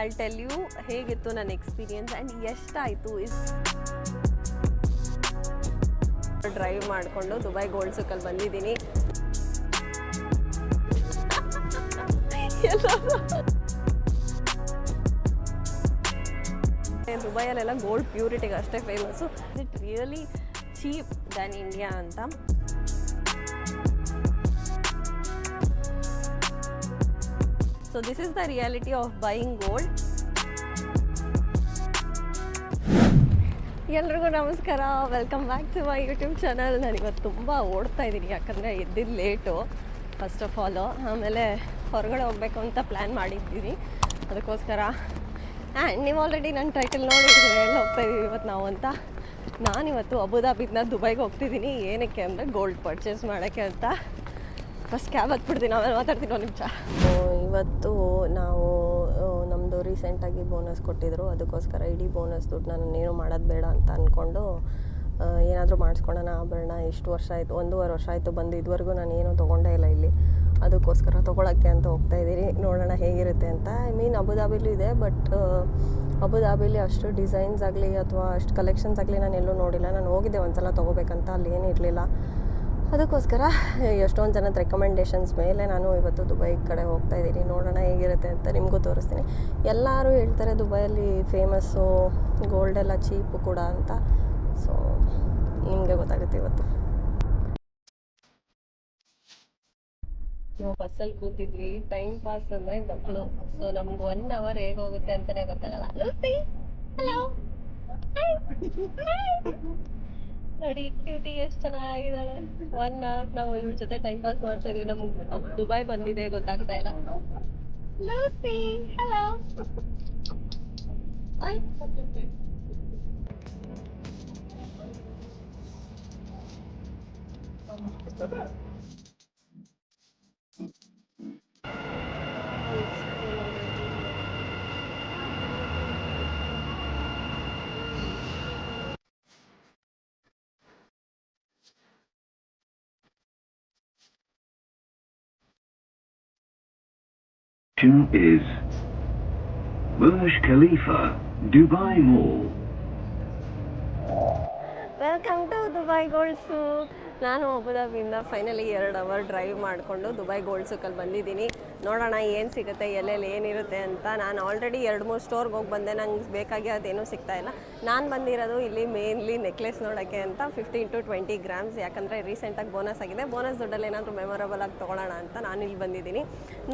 I tell you ಹೇಗಿತ್ತು ನನ್ನ experience and ಎಷ್ಟಾಯಿತು ಡ್ರೈವ್ ಮಾಡಿಕೊಂಡು ದುಬೈ ಗೋಲ್ಡ್ ಸೂಕಲ್ಲಿ ಬಂದಿದ್ದೀನಿ. ದುಬೈಯಲ್ಲೆಲ್ಲ ಗೋಲ್ಡ್ ಪ್ಯೂರಿಟಿಗೆ ಅಷ್ಟೇ famous. It really cheap than India ಅಂತ. So this is the reality of buying gold. ಎಲ್ರಿಗೂ ನಮಸ್ಕಾರ, welcome back to my YouTube channel. ನಾನಿವತ್ತು ತುಂಬ ಓಡ್ತಾ ಇದ್ದೀನಿ, ಯಾಕಂದರೆ ಎದ್ದಿದ್ದು ಲೇಟು ಫಸ್ಟ್ ಆಫ್ ಆಲು. ಆಮೇಲೆ ಹೊರಗಡೆ ಹೋಗಬೇಕು ಅಂತ ಪ್ಲ್ಯಾನ್ ಮಾಡಿದ್ದೀನಿ, ಅದಕ್ಕೋಸ್ಕರ. ಆ್ಯಂಡ್ ನೀವು ಆಲ್ರೆಡಿ ನನ್ನ ಟೈಟಲ್ ನೋಡಿದ್ರೆ ಎಲ್ಲಿ ಹೋಗ್ತಾಯಿದ್ದೀವಿ ಇವತ್ತು ನಾವು ಅಂತ. ನಾನಿವತ್ತು ಅಬುದಾಬಿಯಿಂದ ದುಬೈಗೆ ಹೋಗ್ತಿದ್ದೀನಿ. ಏನಕ್ಕೆ ಅಂದರೆ ಗೋಲ್ಡ್ ಪರ್ಚೇಸ್ ಮಾಡೋಕ್ಕೆ ಅಂತ. ಫಸ್ಟ್ ಕ್ಯಾಬ್ ಹತ್ಬಿಡ್ತೀನಿ, ಆಮೇಲೆ ಮಾತಾಡ್ತೀನಿ ಒಂದು ನಿಮಿಷ. ಇವತ್ತು ನಾವು ನಮ್ಮದು ರೀಸೆಂಟಾಗಿ ಬೋನಸ್ ಕೊಟ್ಟಿದ್ದರು, ಅದಕ್ಕೋಸ್ಕರ ಇಡೀ ಬೋನಸ್ ದುಡ್ಡು ನಾನೇನು ಮಾಡೋದು ಬೇಡ ಅಂತ ಅಂದ್ಕೊಂಡು ಏನಾದರೂ ಮಾಡಿಸ್ಕೊಳ್ಳೋಣ ಆಭರಣ. ಇಷ್ಟು ವರ್ಷ ಆಯಿತು, 1.5 ವರ್ಷ ಆಯಿತು ಬಂದು, ಇದುವರೆಗೂ ನಾನು ಏನೂ ತೊಗೊಂಡೇ ಇಲ್ಲ ಇಲ್ಲಿ. ಅದಕ್ಕೋಸ್ಕರ ತೊಗೊಳಕ್ಕೆ ಅಂತ ಹೋಗ್ತಾಯಿದ್ದೀನಿ. ನೋಡೋಣ ಹೇಗಿರುತ್ತೆ ಅಂತ. ಐ ಮೀನ್ ಅಬುದಾಬಿಲೂ ಇದೆ, ಬಟ್ ಅಬುದಾಬಿಲಿ ಅಷ್ಟು ಡಿಸೈನ್ಸ್ ಆಗಲಿ ಅಥವಾ ಅಷ್ಟು ಕಲೆಕ್ಷನ್ಸ್ ಆಗಲಿ ನಾನು ಎಲ್ಲೂ ನೋಡಿಲ್ಲ. ನಾನು ಹೋಗಿದ್ದೆ ಒಂದು ಸಲ ತೊಗೋಬೇಕಂತ, ಅಲ್ಲಿ ಏನೂ ಇರಲಿಲ್ಲ. ಅದಕ್ಕೋಸ್ಕರ ಎಷ್ಟೊಂದು ಜನದ ರೆಕಮೆಂಡೇಷನ್ಸ್ ಮೇಲೆ ನಾನು ಇವತ್ತು ದುಬೈ ಕಡೆ ಹೋಗ್ತಾಯಿದ್ದೀನಿ. ನೋಡೋಣ ಹೇಗಿರುತ್ತೆ ಅಂತ ನಿಮಗೂ ತೋರಿಸ್ತೀನಿ. ಎಲ್ಲರೂ ಹೇಳ್ತಾರೆ ದುಬೈಯಲ್ಲಿ ಫೇಮಸ್ಸು, ಗೋಲ್ಡೆಲ್ಲ ಚೀಪು ಕೂಡ ಅಂತ. ಸೊ ನಿಮಗೆ ಗೊತ್ತಾಗುತ್ತೆ ಇವತ್ತು. ನಾವು ಬಸ್ಸಲ್ಲಿ ಕೂತಿದ್ವಿ, ಟೈಮ್ ಪಾಸ್ ಅಂದರೆ ಮಕ್ಕಳು. ಸೊ ನಮ್ಗೆ 1 ಅವರ್ ಹೇಗೆ ಹೋಗುತ್ತೆ ಅಂತಲೇ ಗೊತ್ತಾಗಲ್ಲ. ಹಲೋ ನೋಡಿ ಕ್ಯೂಟಿ ಎಷ್ಟು ಚೆನ್ನಾಗಿದ್ದಾಳೆ. 1 ಅವರ್ ನಾವು ಇವ್ರ ಜೊತೆ ಟೈಮ್ ಪಾಸ್ ಮಾಡ್ತಾ ಇದೀವಿ. ನಮ್ಗೆ ದುಬೈ ಬಂದಿದೆ ಗೊತ್ತಾಗ್ತಾ ಇಲ್ಲ. Lucy hello. Is Burj Khalifa, Dubai Mall. Welcome to Dubai gold souk. ನಾನು ಅಬುದಾಬಿಯಿಂದ ಫೈನಲಿ 2 ಅವರ್ ಡ್ರೈವ್ ಮಾಡಿಕೊಂಡು ದುಬೈ ಗೋಲ್ಡ್ ಸೂಕಲ್ಲಿ ಬಂದಿದ್ದೀನಿ. ನೋಡೋಣ ಏನು ಸಿಗುತ್ತೆ, ಎಲ್ಲೆಲ್ಲಿ ಏನಿರುತ್ತೆ ಅಂತ. ನಾನು ಆಲ್ರೆಡಿ 2-3 ಸ್ಟೋರ್ಗೆ ಹೋಗಿ ಬಂದೆ, ನಂಗೆ ಬೇಕಾಗಿ ಅದೇನೂ ಸಿಗ್ತಾಯಿಲ್ಲ. ನಾನು ಬಂದಿರೋದು ಇಲ್ಲಿ ಮೇನ್ಲಿ ನೆಕ್ಲೆಸ್ ನೋಡೋಕ್ಕೆ ಅಂತ. 15 to 20 ಗ್ರಾಮ್ಸ್, ಯಾಕಂದರೆ ರೀಸೆಂಟಾಗಿ ಬೋನಸ್ ಆಗಿದೆ. ಬೋನಸ್ ದುಡ್ಡಲ್ಲಿ ಏನಾದರೂ ಮೆಮೊರಬಲ್ ಆಗಿ ತೊಗೊಳ್ಳೋಣ ಅಂತ ನಾನು ಇಲ್ಲಿ ಬಂದಿದ್ದೀನಿ.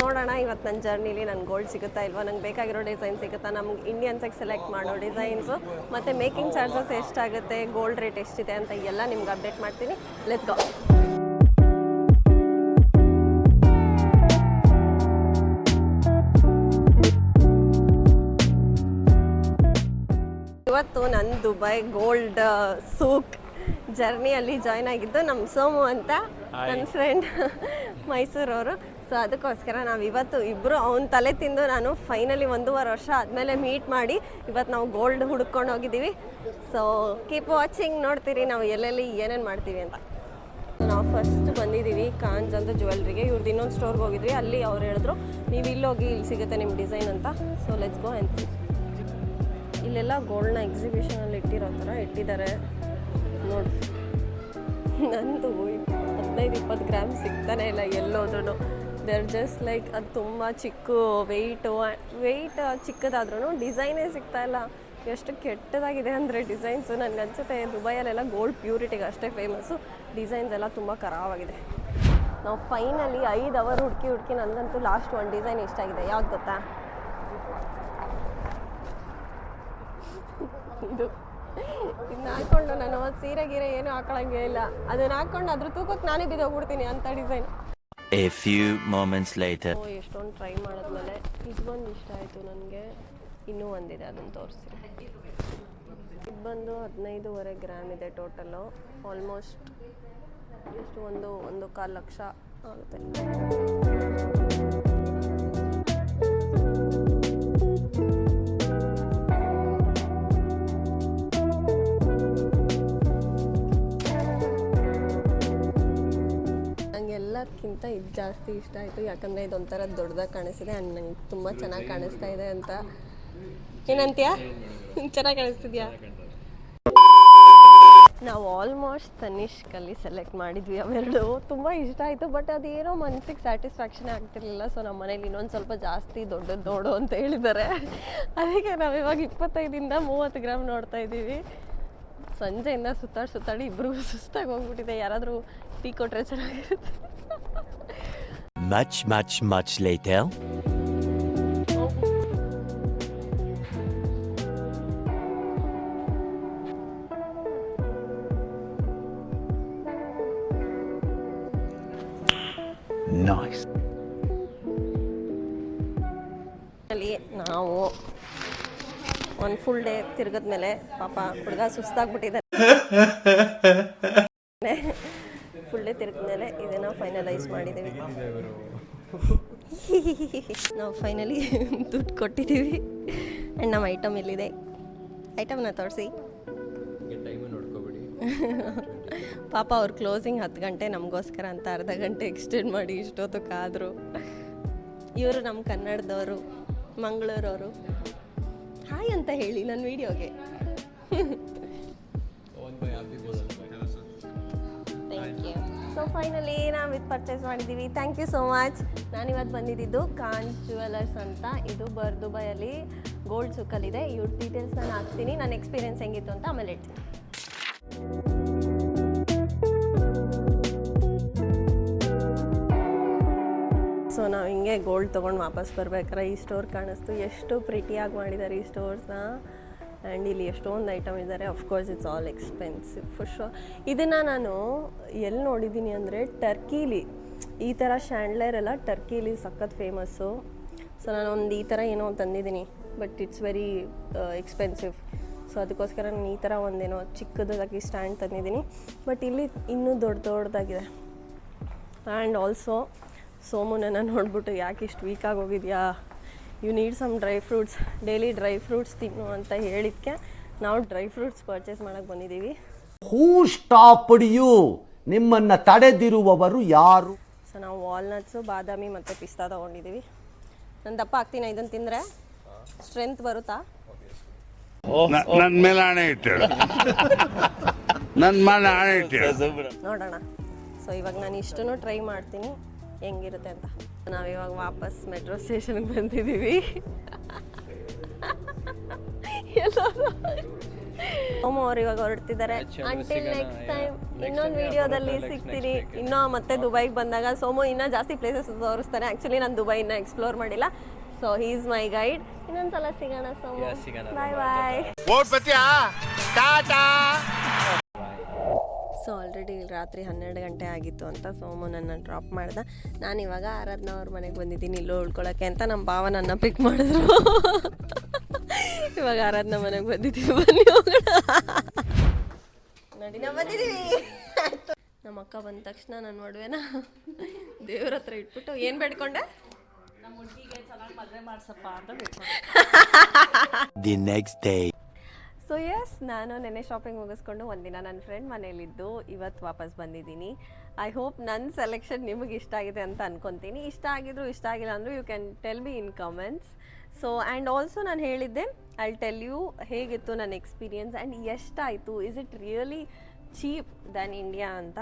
ನೋಡೋಣ ಇವತ್ತು ನನ್ನ ಜರ್ನಿಲಿ ನಂಗೆ ಗೋಲ್ಡ್ ಸಿಗುತ್ತಾ ಇಲ್ವಾ, ನಂಗೆ ಬೇಕಾಗಿರೋ ಡಿಸೈನ್ ಸಿಗುತ್ತಾ, ನಮ್ಗೆ ಇಂಡಿಯನ್ಸಿಗೆ ಸೆಲೆಕ್ಟ್ ಮಾಡೋ ಡಿಸೈನ್ಸು, ಮತ್ತು ಮೇಕಿಂಗ್ ಚಾರ್ಜಸ್ ಎಷ್ಟಾಗುತ್ತೆ, ಗೋಲ್ಡ್ ರೇಟ್ ಎಷ್ಟಿದೆ ಅಂತ ಎಲ್ಲ ನಿಮ್ಗೆ ಅಪ್ಡೇಟ್ ಮಾಡ್ತೀನಿ. Let's go. ಇವತ್ತು ನನ್ನ ದುಬೈ ಗೋಲ್ಡ್ ಸೂಕ್ ಜರ್ನಿಯಲ್ಲಿ ಜಾಯ್ನ್ ಆಗಿದ್ದು ನಮ್ಮ ಸೋಮು ಅಂತ, ನನ್ನ ಫ್ರೆಂಡ್ ಮೈಸೂರವರು. ಸೊ ಅದಕ್ಕೋಸ್ಕರ ನಾವು ಇವತ್ತು ಇಬ್ಬರು ಅವನ ತಲೆ ತಿಂದು ನಾನು ಫೈನಲಿ 1.5 ವರ್ಷ ಆದಮೇಲೆ ಮೀಟ್ ಮಾಡಿ ಇವತ್ತು ನಾವು ಗೋಲ್ಡ್ ಹುಡ್ಕೊಂಡು ಹೋಗಿದ್ದೀವಿ. ಸೊ ಕೀಪ್ ವಾಚಿಂಗ್, ನೋಡ್ತೀರಿ ನಾವು ಎಲ್ಲೆಲ್ಲಿ ಏನೇನು ಮಾಡ್ತೀವಿ ಅಂತ. ನಾವು ಫಸ್ಟ್ ಬಂದಿದ್ದೀವಿ ಕಾಂಜ್ ಅಂತ ಜ್ಯುವೆಲ್ರಿಗೆ. ಇವ್ರದ್ದು ಇನ್ನೊಂದು ಸ್ಟೋರ್ಗೆ ಹೋಗಿದ್ವಿ, ಅಲ್ಲಿ ಅವ್ರು ಹೇಳಿದ್ರು ನೀವು ಇಲ್ಲೋಗಿ ಇಲ್ಲಿ ಸಿಗುತ್ತೆ ನಿಮ್ಮ ಡಿಸೈನ್ ಅಂತ. ಸೊ ಲೆಟ್ಸ್ ಗೋ ಅಂತ. ಇಲ್ಲೆಲ್ಲ ಗೋಲ್ಡ್ನ ಎಕ್ಸಿಬಿಷನಲ್ಲಿ ಇಟ್ಟಿರೋ ಥರ ಇಟ್ಟಿದ್ದಾರೆ ನೋಡಿ. ನಂದು 15-20 ಗ್ರಾಮ್ ಸಿಗ್ತಾನೆ ಇಲ್ಲ ಎಲ್ಲೋದ್ರೂ. ದೇರ್ ಜಸ್ಟ್ ಲೈಕ್ ಅದು ತುಂಬ ಚಿಕ್ಕ ವೆಯ್ಟ್ ಚಿಕ್ಕದಾದ್ರೂ ಡಿಸೈನೇ ಸಿಗ್ತಾ ಇಲ್ಲ. ಎಷ್ಟು ಕೆಟ್ಟದಾಗಿದೆ ಅಂದರೆ ಡಿಸೈನ್ಸು. ನನಗನ್ಸುತ್ತೆ ದುಬೈಯಲ್ಲೆಲ್ಲ ಗೋಲ್ಡ್ ಪ್ಯೂರಿಟಿಗೆ ಅಷ್ಟೇ ಫೇಮಸ್ಸು, ಡಿಸೈನ್ಸ್ ಎಲ್ಲ ತುಂಬ ಖರಾಬಾಗಿದೆ. ನಾವು ಫೈನಲಿ 5 ಅವರ್ ಹುಡುಕಿ ನನಗಂತೂ ಲಾಸ್ಟ್ ಒಂದು ಡಿಸೈನ್ ಇಷ್ಟ ಆಗಿದೆ. ಯಾವ್ದು ಗೊತ್ತಾ? ಇದನ್ನ ಹಾಕ್ಕೊಂಡು ನಾನು ಸೀರೆ ಗೀರೆ ಏನು ಹಾಕೊಳ್ಳಂಗೆ ಇಲ್ಲ. ಅದನ್ನ ಹಾಕ್ಕೊಂಡು ಅದ್ರ ತೂಕಕ್ಕೆ ನಾನೇ ಬಿದ್ದೋಗ್ಬಿಡ್ತೀನಿ ಅಂತ design. A few moments later. ಎಷ್ಟೊಂದು ಟ್ರೈ ಮಾಡಿದ್ಮೇಲೆ ಇದೊಂದು ಇಷ್ಟ ಆಯಿತು ನನಗೆ. ಇನ್ನೂ ಒಂದಿದೆ, ಅದನ್ನು ತೋರಿಸ್ತೀನಿ. ಇದು ಬಂದು 15.5 ಗ್ರಾಮ್ ಇದೆ ಟೋಟಲು. ಆಲ್ಮೋಸ್ಟ್ ಎಷ್ಟು 1.25 ಲಕ್ಷ ಆಗುತ್ತೆ. ಎಲ್ಲದಕ್ಕಿಂತ ಇದು ಜಾಸ್ತಿ ಇಷ್ಟ ಆಯಿತು, ಯಾಕಂದರೆ ಇದೊಂಥರ ದೊಡ್ಡದಾಗಿ ಕಾಣಿಸ್ತಿದೆ ಆ್ಯಂಡ್ ನಂಗೆ ತುಂಬ ಚೆನ್ನಾಗಿ ಕಾಣಿಸ್ತಾ ಇದೆ ಅಂತ. ಏನಂತೀಯಾ? ಚೆನ್ನಾಗಿ ಕಾಣಿಸ್ತಿದ್ಯಾ? ನಾವು ಆಲ್ಮೋಸ್ಟ್ ತನಿಷ್ಕಲ್ಲಿ ಸೆಲೆಕ್ಟ್ ಮಾಡಿದ್ವಿ ಅವೆರಡು. ತುಂಬ ಇಷ್ಟ ಆಯಿತು, ಬಟ್ ಅದೇನೋ ಮನಸ್ಸಿಗೆ ಸ್ಯಾಟಿಸ್ಫ್ಯಾಕ್ಷನ್ ಆಗ್ತಿರ್ಲಿಲ್ಲ. ಸೊ ನಮ್ಮ ಮನೇಲಿ ಇನ್ನೊಂದು ಸ್ವಲ್ಪ ಜಾಸ್ತಿ ದೊಡ್ಡದು ನೋಡು ಅಂತ ಹೇಳಿದ್ದಾರೆ. ಅದಕ್ಕೆ ನಾವಿವಾಗ 25-30 ಗ್ರಾಮ್ ನೋಡ್ತಾ ಇದ್ದೀವಿ. ಸಂಜೆಯಿಂದ ಸುತ್ತಾಡಿ ಇಬ್ರಿಗೂ ಸುಸ್ತಾಗಿ ಹೋಗ್ಬಿಟ್ಟಿದೆ. ಯಾರಾದರೂ ಟೀ ಕೊಟ್ಟರೆ ಚೆನ್ನಾಗಿರುತ್ತೆ. Much later. Nice. ಅಲ್ಲಿ ನಾವು ಒಂದು ಫುಲ್ ಡೇ ತಿರ್ಗದ್ಮೇಲೆ ಪಾಪ ಹುಡುಗ ಸುಸ್ತಾಗ್ಬಿಟ್ಟಿದ್ದಾನೆ. ಫುಲ್ ಡೇ ತಿರ್ಗದ್ಮೇಲೆ ಇದನ್ನು ಫೈನಲೈಸ್ ಮಾಡಿದ್ದೀವಿ. ನಾವು ಫೈನಲಿ ದುಡ್ಡು ಕೊಟ್ಟಿದ್ದೀವಿ. ಆ್ಯಂಡ್ ನಮ್ಮ ಐಟಮ್ ಎಲ್ಲಿದೆ? ಐಟಮ್ನ ತೋರಿಸಿ. ಪಾಪ ಅವ್ರ ಕ್ಲೋಸಿಂಗ್ 10 ಗಂಟೆ, ನಮಗೋಸ್ಕರ ಅಂತ ಅರ್ಧ ಗಂಟೆ ಎಕ್ಸ್ಟೆಂಡ್ ಮಾಡಿ ಇಷ್ಟೊತ್ತು ಕಾದರು. ಇವರು ನಮ್ಮ ಕನ್ನಡದವರು, ಮಂಗಳೂರವರು. ಹಾಯ್ ಅಂತ ಹೇಳಿ ನನ್ನ ವಿಡಿಯೋಗೆ. Thank you. ಸೊ ಫೈನಲಿ ನಾವು ಇದು ಪರ್ಚೇಸ್ ಮಾಡಿದ್ದೀವಿ. Thank you so much. ನಾನಿವತ್ತು ಬಂದಿದ್ದು ಕಾಂಚ್ ಜ್ಯುವೆಲರ್ಸ್ ಅಂತ. ಇದು ದುಬೈಯಲ್ಲಿ ಗೋಲ್ಡ್ ಸುಕ್ಕಲ್ಲಿದೆ. ಇವ್ರ ಡೀಟೇಲ್ಸ್ ನಾನು ಹಾಕ್ತೀನಿ. ನನ್ನ ಎಕ್ಸ್ಪೀರಿಯನ್ಸ್ ಹೆಂಗಿತ್ತು ಅಂತ ಆಮೇಲೆ ಹೇಳ್ತೀನಿ. ಸೊ ನಾವು ಹಿಂಗೆ ಗೋಲ್ಡ್ ತೊಗೊಂಡು ವಾಪಸ್ ಬರ್ಬೇಕಾರೆ ಈ ಸ್ಟೋರ್ ಕಾಣಿಸ್ತು. ಎಷ್ಟು ಪ್ರಿಟಿಯಾಗಿ ಮಾಡಿದ್ದಾರೆ ಈ ಸ್ಟೋರ್ಸ್ನ. ಆ್ಯಂಡ್ ಇಲ್ಲಿ ಎಷ್ಟೊಂದು ಐಟಮ್ ಇದ್ದಾರೆ. Of course it's all expensive for sure. ಇದನ್ನು ನಾನು ಎಲ್ಲಿ ನೋಡಿದ್ದೀನಿ ಅಂದರೆ ಟರ್ಕಿಲಿ ಈ ಥರ ಶ್ಯಾಂಡ್ಲರ್ ಎಲ್ಲ ಟರ್ಕಿಲಿ ಸಖತ್ ಫೇಮಸ್ಸು. ಸೊ ನಾನೊಂದು ಈ ಥರ ಏನೋ ತಂದಿದ್ದೀನಿ, but it's very expensive. So ಅದಕ್ಕೋಸ್ಕರ ನಾನು ಈ ಥರ ಒಂದೇನೋ ಚಿಕ್ಕದಾಗಿ ಸ್ಟ್ಯಾಂಡ್ ತಂದಿದ್ದೀನಿ. ಬಟ್ ಇಲ್ಲಿ ಇನ್ನೂ ದೊಡ್ಡದಾಗಿದೆ. ಆ್ಯಂಡ್ ಆಲ್ಸೋ ಸೋಮುನನ್ನು ನೋಡ್ಬಿಟ್ಟು ಯಾಕೆ ಇಷ್ಟು ವೀಕಾಗಿ ಹೋಗಿದ್ಯಾ, you need some dry fruits, daily dry fruits ತಿನ್ನು ಅಂತ ಹೇಳಿದ್ಕೆ ನಾವು ಡ್ರೈ ಫ್ರೂಟ್ಸ್ ಪರ್ಚೇಸ್ ಮಾಡೋಕ್ಕೆ ಬಂದಿದ್ದೀವಿ. Who stopped you? ನಿಮ್ಮನ್ನು ತಡೆದಿರುವವರು ಯಾರು? ಸೊ ನಾವು ವಾಲ್ನಟ್ಸು, ಬಾದಾಮಿ ಮತ್ತು ಪಿಸ್ತಾ ತೊಗೊಂಡಿದ್ದೀವಿ. ನಾನು ದಪ್ಪ ಆಗ್ತೀನಿ ಇದನ್ನು ತಿಂದರೆ. ಸ್ಟ್ರೆಂತ್ ಬರುತ್ತಾ? ನನ್ನ ಮೇಲೆ ಹಣೆ ಇಟ್ಟೇಳು, ನನ್ನ ಮೇಲೆ ಹಣೆ ಇಟ್ಟೇಳು. ನೋಡೋಣ. ಸೊ ಇವಾಗ ನಾನು ಇಷ್ಟನ್ನು ಟ್ರೈ ಮಾಡ್ತೀನಿ ಹೆಂಗಿರುತ್ತೆ ಅಂತ. ನಾವಿವಾಗ ವಾಪಸ್ ಮೆಟ್ರೋ ಸ್ಟೇಷನ್ಗೆ ಬಂದಿದ್ದೀವಿ. ಸೋಮು ಅವ್ರು ಇವಾಗ ಹೊರಡ್ತಿದ್ದಾರೆ. ಅಂಟಿಲ್ ನೆಕ್ಸ್ಟ್ ಟೈಮ್ ಇನ್ನೊಂದು ವಿಡಿಯೋದಲ್ಲಿ ಸಿಗ್ತೀನಿ. ಇನ್ನೂ ಮತ್ತೆ ದುಬೈಗೆ ಬಂದಾಗ ಸೋಮು ಇನ್ನೂ ಜಾಸ್ತಿ ಪ್ಲೇಸಸ್ ತೋರಿಸ್ತಾನೆ. ಆ್ಯಕ್ಚುಲಿ ನಾನು ದುಬೈ ಇನ್ನೂ ಎಕ್ಸ್ಪ್ಲೋರ್ ಮಾಡಿಲ್ಲ. So he is my guide. ಇನ್ನೊಂದ್ಸಲ ಸಿಗೋಣ ಸೋಮು. ಬಾಯ್ ಬಾಯ್. ಸೊ ಆಲ್ರೆಡಿ ರಾತ್ರಿ 12 ಗಂಟೆ ಆಗಿತ್ತು ಅಂತ ಸೋಮು ನನ್ನ ಡ್ರಾಪ್ ಮಾಡ್ದೆ. ನಾನು ಇವಾಗ ಆರಾಧನಾ ಅವ್ರ ಮನೆಗೆ ಬಂದಿದ್ದೀನಿ ಇಲ್ಲೂ ಉಳ್ಕೊಳ್ಳೋಕ್ಕೆ ಅಂತ. ನಮ್ಮ ಭಾವ ನನ್ನ ಪಿಕ್ ಮಾಡಿದ್ರು. ಇವಾಗ ಆರಾಧನಾ ಮನೆಗೆ ಬಂದಿದ್ದೀವಿ. ಬನ್ನಿ ಹೋಗೋಣ. ನೋಡಿ ನಾವು ಬಂದಿದ್ದೀವಿ. ನಮ್ಮ ಅಕ್ಕ ಬಂದ ತಕ್ಷಣ ನನ್ನ ಮದುವೆನ ದೇವ್ರ ಹತ್ರ ಇಟ್ಬಿಟ್ಟು ಏನು ಬೇಡ್ಕೊಂಡೆ? ನಮ್ಮ ಹುಡುಗಿಗೆ ಚೆನ್ನಾಗಿ ಮದುವೆ ಮಾಡಿಸಪ್ಪ ಅಂತ ಬೇಡ್ಕೊಂಡೆ. The next day. So yes, ನಾನು ನೆನ್ನೆ ಶಾಪಿಂಗ್ ಮುಗಿಸ್ಕೊಂಡು ಒಂದಿನ ನನ್ನ ಫ್ರೆಂಡ್ ಮನೇಲಿದ್ದು ಇವತ್ತು ವಾಪಸ್ ಬಂದಿದ್ದೀನಿ. ಐ ಹೋಪ್ ನನ್ನ ಸೆಲೆಕ್ಷನ್ ನಿಮಗೆ ಇಷ್ಟ ಆಗಿದೆ ಅಂತ ಅನ್ಕೊತೀನಿ. ಇಷ್ಟ ಆಗಿದ್ರು ಇಷ್ಟ ಆಗಿಲ್ಲ ಅಂದರೂ you can tell me in comments. So and also ನಾನು ಹೇಳಿದ್ದೆ ಐ ಟೆಲ್ ಯು ಹೇಗಿತ್ತು ನನ್ನ ಎಕ್ಸ್ಪೀರಿಯನ್ಸ್ ಆ್ಯಂಡ್ ಎಷ್ಟಾಯಿತು, is it really cheap than India ಅಂತ.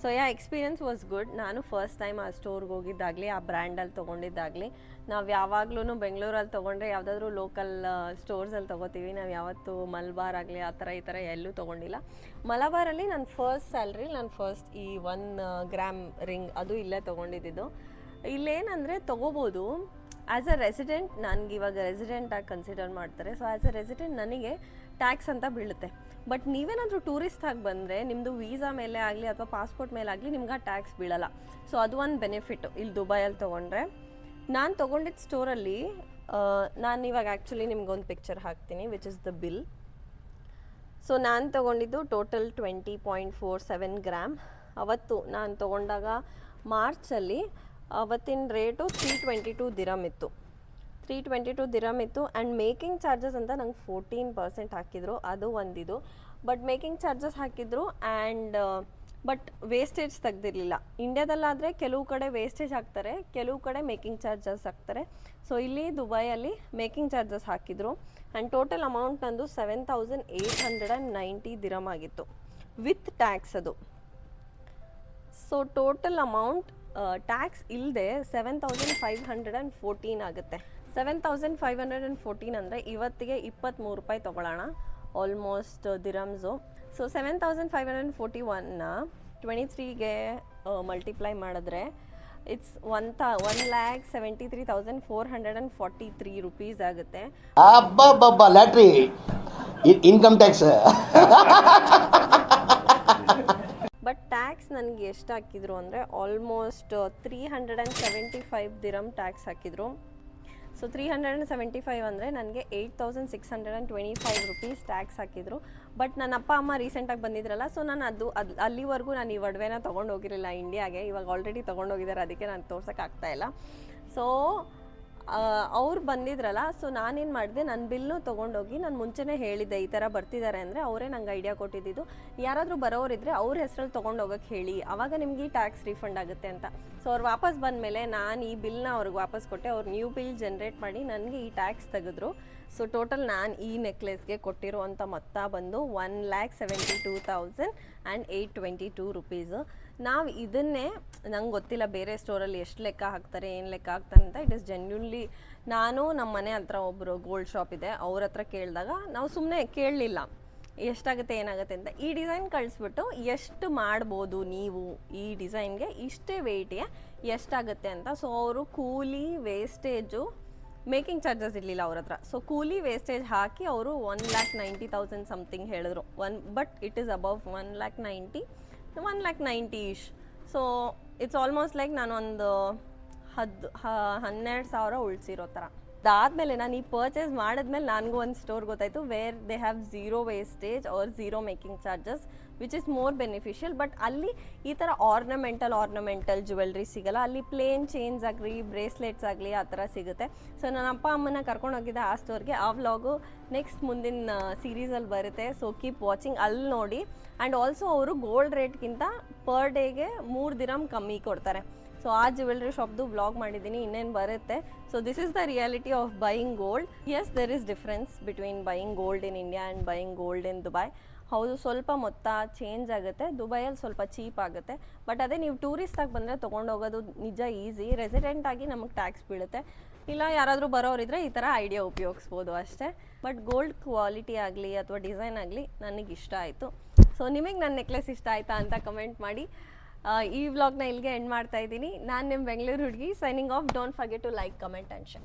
So experience was good. ನಾನು ಫಸ್ಟ್ ಟೈಮ್ ಆ ಸ್ಟೋರ್ಗೆ ಹೋಗಿದ್ದಾಗಲಿ, ಆ ಬ್ರ್ಯಾಂಡಲ್ಲಿ ತೊಗೊಂಡಿದ್ದಾಗಲಿ, ನಾವು ಯಾವಾಗ್ಲೂ ಬೆಂಗಳೂರಲ್ಲಿ ತೊಗೊಂಡ್ರೆ ಯಾವುದಾದ್ರೂ ಲೋಕಲ್ ಸ್ಟೋರ್ಸಲ್ಲಿ ತೊಗೋತೀವಿ. ನಾವು ಯಾವತ್ತೂ ಮಲಬಾರ್ ಆಗಲಿ ಆ ಥರ ಈ ಥರ ಎಲ್ಲೂ ತೊಗೊಂಡಿಲ್ಲ. ಮಲಬಾರಲ್ಲಿ ನನ್ನ ಫಸ್ಟ್ ಸ್ಯಾಲ್ರಿ, ನಾನು ಫಸ್ಟ್ ಈ 1 ಗ್ರಾಮ್ ರಿಂಗ್ ಅದು ಇಲ್ಲೇ ತೊಗೊಂಡಿದ್ದು. ಇಲ್ಲೇನಂದರೆ ತೊಗೋಬೋದು ಆ್ಯಸ್ ಅ ರೆಸಿಡೆಂಟ್. ನನಗೆ ಇವಾಗ ರೆಸಿಡೆಂಟಾಗಿ ಕನ್ಸಿಡರ್ ಮಾಡ್ತಾರೆ. ಸೊ ಆ್ಯಸ್ ಅ ರೆಸಿಡೆಂಟ್ ನನಗೆ ಟ್ಯಾಕ್ಸ್ ಅಂತ ಬೀಳುತ್ತೆ. ಬಟ್ ನೀವೇನಾದರೂ ಟೂರಿಸ್ಟ್ ಆಗಿ ಬಂದರೆ ನಿಮ್ಮದು ವೀಸಾ ಮೇಲೆ ಆಗಲಿ ಅಥವಾ ಪಾಸ್ಪೋರ್ಟ್ ಮೇಲೆ ಆಗಲಿ ನಿಮ್ಗೆ ಆ ಟ್ಯಾಕ್ಸ್ ಬೀಳಲ್ಲ. ಸೊ ಅದು ಒಂದು ಬೆನಿಫಿಟ್ಟು ಇಲ್ಲಿ ದುಬೈಯಲ್ಲಿ ತೊಗೊಂಡ್ರೆ. ನಾನು ತೊಗೊಂಡಿದ್ದ ಸ್ಟೋರಲ್ಲಿ ನಾನು ಇವಾಗ ಆ್ಯಕ್ಚುಲಿ ನಿಮ್ಗೊಂದು ಪಿಕ್ಚರ್ ಹಾಕ್ತೀನಿ which is the bill. So ನಾನು ತೊಗೊಂಡಿದ್ದು ಟೋಟಲ್ 20.47 ಗ್ರಾಮ್. ಅವತ್ತು ನಾನು ತೊಗೊಂಡಾಗ ಮಾರ್ಚಲ್ಲಿ ಅವತ್ತಿನ ರೇಟು 322 ದಿರಮ್ ಇತ್ತು. 322 ದಿರಮ್ ಇತ್ತು. ಆ್ಯಂಡ್ ಮೇಕಿಂಗ್ ಚಾರ್ಜಸ್ ಅಂತ ನಂಗೆ 14% ಹಾಕಿದ್ರು. ಅದು ಒಂದಿದು. ಬಟ್ ಮೇಕಿಂಗ್ ಚಾರ್ಜಸ್ ಹಾಕಿದ್ರು. ಆ್ಯಂಡ್ ಬಟ್ ವೇಸ್ಟೇಜ್ ತೆಗ್ದಿರಲಿಲ್ಲ. ಇಂಡಿಯಾದಲ್ಲಾದರೆ ಕೆಲವು ಕಡೆ ವೇಸ್ಟೇಜ್ ಹಾಕ್ತಾರೆ, ಕೆಲವು ಕಡೆ ಮೇಕಿಂಗ್ ಚಾರ್ಜಸ್ ಹಾಕ್ತಾರೆ. ಸೊ ಇಲ್ಲಿ ದುಬೈಯಲ್ಲಿ ಮೇಕಿಂಗ್ ಚಾರ್ಜಸ್ ಹಾಕಿದ್ರು. ಆ್ಯಂಡ್ ಟೋಟಲ್ ಅಮೌಂಟ್ ನಂದು 7,890 ದಿರಮ್ ಆಗಿತ್ತು ವಿತ್ ಟ್ಯಾಕ್ಸ್ ಅದು. ಸೊ ಟೋಟಲ್ ಅಮೌಂಟ್ ಟ್ಯಾಕ್ಸ್ ಇಲ್ಲದೆ 7,514 ಆಗುತ್ತೆ. 7,514 ಅಂದರೆ ಇವತ್ತಿಗೆ 23 ರೂಪಾಯಿ ತೊಗೊಳ್ಳೋಣ ಆಲ್ಮೋಸ್ಟ್ ದಿರಮ್ಸು. ಸೊ 7,541ನ 23ಗೆ ಮಲ್ಟಿಪ್ಲೈ ಮಾಡಿದ್ರೆ ಇಟ್ಸ್ 1,73,443 ರುಪೀಸ್ ಆಗುತ್ತೆ. ಅಬ್ಬಬ್ಬಬ್ಬ ಲ್ಯಾಟ್ರಿ ಇನ್ಕಮ್ ಟ್ಯಾಕ್ಸ್. ಬಟ್ ಟ್ಯಾಕ್ಸ್ ನನಗೆ ಎಷ್ಟು ಹಾಕಿದ್ರು ಅಂದರೆ ಆಲ್ಮೋಸ್ಟ್ 375 ದಿರಮ್ ಟ್ಯಾಕ್ಸ್ ಹಾಕಿದ್ರು. ಸೊ 375 ಅಂದರೆ ನನಗೆ 8,625 ರುಪೀಸ್ ಟ್ಯಾಕ್ಸ್ ಹಾಕಿದ್ರು. ಬಟ್ ನನ್ನ ಅಪ್ಪ ಅಮ್ಮ ರೀಸೆಂಟಾಗಿ ಬಂದಿದ್ರಲ್ಲ, ಸೊ ನಾನು ಅಲ್ಲಿವರೆಗೂ ನಾನು ಈ ಒಡವೆನ ತೊಗೊಂಡು ಹೋಗಿರಲಿಲ್ಲ ಇಂಡಿಯಾಗೆ. ಇವಾಗ ಆಲ್ರೆಡಿ ತೊಗೊಂಡೋಗಿದ್ದಾರೆ, ಅದಕ್ಕೆ ನಾನು ತೋರ್ಸೋಕ್ಕಾಗ್ತಾಯಿಲ್ಲ. ಸೊ ಅವ್ರು ಬಂದಿದ್ರಲ್ಲ, ಸೊ ನಾನೇನು ಮಾಡಿದೆ, ನನ್ನ ಬಿಲ್ನು ತೊಗೊಂಡೋಗಿ ನಾನು ಮುಂಚೆನೇ ಹೇಳಿದ್ದೆ ಈ ಥರ ಬರ್ತಿದ್ದಾರೆ ಅಂದರೆ. ಅವರೇ ನಂಗೆ ಐಡಿಯಾ ಕೊಟ್ಟಿದ್ದು, ಯಾರಾದರೂ ಬರೋರಿದ್ದರೆ ಅವ್ರ ಹೆಸ್ರಲ್ಲಿ ತೊಗೊಂಡೋಗಕ್ಕೆ ಹೇಳಿ, ಆವಾಗ ನಿಮ್ಗೆ ಈ ಟ್ಯಾಕ್ಸ್ ರೀಫಂಡ್ ಆಗುತ್ತೆ ಅಂತ. ಸೊ ಅವ್ರು ವಾಪಸ್ ಬಂದಮೇಲೆ ನಾನು ಈ ಬಿಲ್ನ ಅವ್ರಿಗೆ ವಾಪಸ್ ಕೊಟ್ಟೆ. ಅವ್ರು ನ್ಯೂ ಬಿಲ್ ಜನ್ರೇಟ್ ಮಾಡಿ ನನಗೆ ಈ ಟ್ಯಾಕ್ಸ್ ತೆಗೆದ್ರು. ಸೊ ಟೋಟಲ್ ನಾನು ಈ ನೆಕ್ಲೆಸ್ಗೆ ಕೊಟ್ಟಿರುವಂಥ ಮೊತ್ತ ಬಂದು 1,72,822 ರುಪೀಸು. ನಾವು ಇದನ್ನೇ, ನಂಗೆ ಗೊತ್ತಿಲ್ಲ ಬೇರೆ ಸ್ಟೋರಲ್ಲಿ ಎಷ್ಟು ಲೆಕ್ಕ ಹಾಕ್ತಾರೆ, ಏನು ಲೆಕ್ಕ ಹಾಕ್ತಾರೆ ಅಂತ. ಇಟ್ ಇಸ್ ಜೆನ್ಯೂನ್ಲಿ, ನಾನು ನಮ್ಮ ಮನೆ ಹತ್ರ ಒಬ್ಬರು ಗೋಲ್ಡ್ ಶಾಪ್ ಇದೆ, ಅವ್ರ ಹತ್ರ ಕೇಳಿದಾಗ ನಾವು ಸುಮ್ಮನೆ ಕೇಳಲಿಲ್ಲ ಎಷ್ಟಾಗುತ್ತೆ ಏನಾಗುತ್ತೆ ಅಂತ. ಈ ಡಿಸೈನ್ ಕಳಿಸ್ಬಿಟ್ಟು ಎಷ್ಟು ಮಾಡ್ಬೋದು ನೀವು ಈ ಡಿಸೈನ್ಗೆ, ಇಷ್ಟೇ ವೆಯ್ಟ್ಗೆ ಎಷ್ಟಾಗುತ್ತೆ ಅಂತ. ಸೊ ಅವರು ಕೂಲಿ ವೇಸ್ಟೇಜು, ಮೇಕಿಂಗ್ ಚಾರ್ಜಸ್ ಇರಲಿಲ್ಲ ಅವ್ರ ಹತ್ರ. ಸೊ ಕೂಲಿ ವೇಸ್ಟೇಜ್ ಹಾಕಿ ಅವರು 1,90,000 ಸಮಥಿಂಗ್ ಹೇಳಿದ್ರು. But it is above 1,90,000 Ish. So it's almost like ನಾನು ಒಂದು 12,000 ಉಳಿಸಿರೋ ಥರ. ಅದಾದಮೇಲೆ ನಾನು ಈ ಪರ್ಚೇಸ್ ಮಾಡಿದ್ಮೇಲೆ ನನಗೂ ಒಂದು ಸ್ಟೋರ್ ಗೊತ್ತಾಯಿತು, where they have zero wastage or zero making charges, which is more beneficial. But ಅಲ್ಲಿ ಈ ಥರ ಆರ್ನಮೆಂಟಲ್ ಜ್ಯುವೆಲ್ರಿ ಸಿಗಲ್ಲ. ಅಲ್ಲಿ ಪ್ಲೇನ್ ಚೇನ್ಸ್ ಆಗಲಿ, ಬ್ರೇಸ್ಲೆಟ್ಸ್ ಆಗಲಿ ಆ ಥರ ಸಿಗುತ್ತೆ. ಸೊ ನನ್ನ ಅಪ್ಪ ಅಮ್ಮನ ಕರ್ಕೊಂಡು ಹೋಗಿದ್ದೆ ಆ ಸ್ಟೋರ್ಗೆ. ಆ ವ್ಲಾಗು ನೆಕ್ಸ್ಟ್ ಮುಂದಿನ ಸೀರೀಸಲ್ಲಿ ಬರುತ್ತೆ. ಸೊ ಕೀಪ್ ವಾಚಿಂಗ್, ಅಲ್ಲಿ ನೋಡಿ. ಆ್ಯಂಡ್ ಆಲ್ಸೋ ಅವರು ಗೋಲ್ಡ್ ರೇಟ್ಗಿಂತ ಪರ್ ಡೇಗೆ 3 ದಿರಮ್ ಕಮ್ಮಿ ಕೊಡ್ತಾರೆ. ಸೊ ಆ ಜ್ಯುವೆಲ್ರಿ ಶಾಪ್ದು ವ್ಲಾಗ್ ಮಾಡಿದ್ದೀನಿ, ಇನ್ನೇನು ಬರುತ್ತೆ. So this is the reality of buying gold. Yes, there is difference between buying gold in India and buying gold in Dubai. ಹೌದು, ಸ್ವಲ್ಪ ಮೊತ್ತ ಚೇಂಜ್ ಆಗುತ್ತೆ, ದುಬೈಯಲ್ಲಿ ಸ್ವಲ್ಪ ಚೀಪ್ ಆಗುತ್ತೆ. ಬಟ್ ಅದೇ ನೀವು ಟೂರಿಸ್ಟಾಗಿ ಬಂದರೆ ತೊಗೊಂಡೋಗೋದು ನಿಜ ಈಸಿ. ರೆಸಿಡೆಂಟಾಗಿ ನಮಗೆ ಟ್ಯಾಕ್ಸ್ ಬೀಳುತ್ತೆ. ಇಲ್ಲ ಯಾರಾದರೂ ಬರೋರಿದ್ರೆ ಈ ಥರ ಐಡಿಯಾ ಉಪಯೋಗಿಸ್ಬೋದು ಅಷ್ಟೇ. ಬಟ್ ಗೋಲ್ಡ್ ಕ್ವಾಲಿಟಿ ಆಗಲಿ ಅಥವಾ ಡಿಸೈನ್ ಆಗಲಿ ನನಗೆ ಇಷ್ಟ ಆಯಿತು. ಸೊ ನಿಮಗೆ ನನ್ನ ನೆಕ್ಲೆಸ್ ಇಷ್ಟ ಆಯಿತಾ ಅಂತ ಕಮೆಂಟ್ ಮಾಡಿ. ಈ ವ್ಲಾಗ್ನ ಇಲ್ಲಿಗೆ ಎಂಡ್ ಮಾಡ್ತಾ ಇದ್ದೀನಿ. ನಾನು ನಿಮ್ಮ ಬೆಂಗಳೂರು ಹುಡುಗಿ, signing off. Don't forget to like, comment and share.